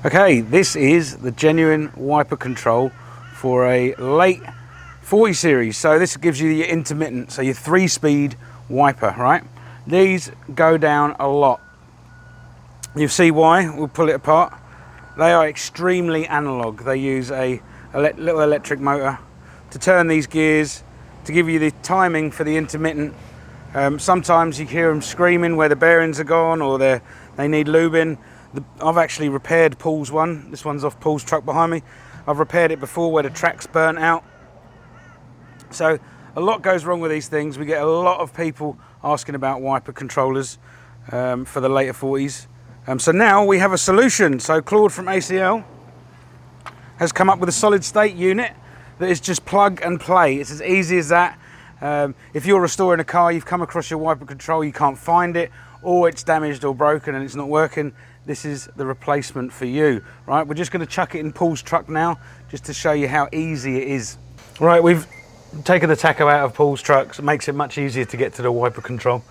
Okay, this is the genuine wiper control for a late 40 series. So this gives you your intermittent, so your 3-speed wiper, right? These go down a lot. You'll see why. We'll pull it apart. They are extremely analog. They use a little electric motor to turn these gears to give you the timing for the intermittent. Sometimes you hear them screaming where the bearings are gone or they need lubing. I've actually repaired Paul's one. This one's off Paul's truck behind me. I've repaired it before where the track's burnt out. So a lot goes wrong with these things. We get a lot of people asking about wiper controllers for the later 40s. So now we have a solution. So Claude from ACL has come up with a solid state unit that is just plug and play. It's as easy as that. If you're restoring a car, you've come across your wiper control, you can't find it, or it's damaged or broken and it's not working, this is the replacement for you. Right, we're just going to chuck it in Paul's truck now, just to show you how easy it is. Right, we've taken the tacho out of Paul's truck, so it makes it much easier to get to the wiper control.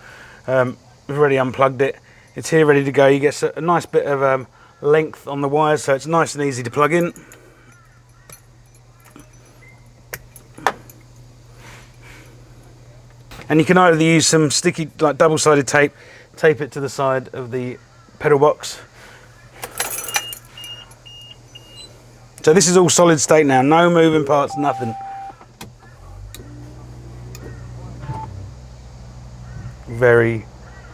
We've already unplugged it. It's here ready to go. You get a nice bit of length on the wires, so it's nice and easy to plug in. And you can either use some sticky, like double-sided tape, tape it to the side of the pedal box. So this is all solid state now, no moving parts, nothing. Very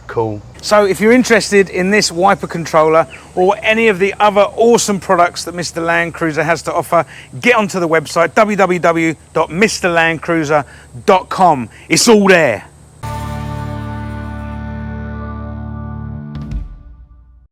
cool. So if you're interested in this wiper controller or any of the other awesome products that Mr. Landcruiser has to offer, get onto the website www.mrlandcruiser.com. It's all there.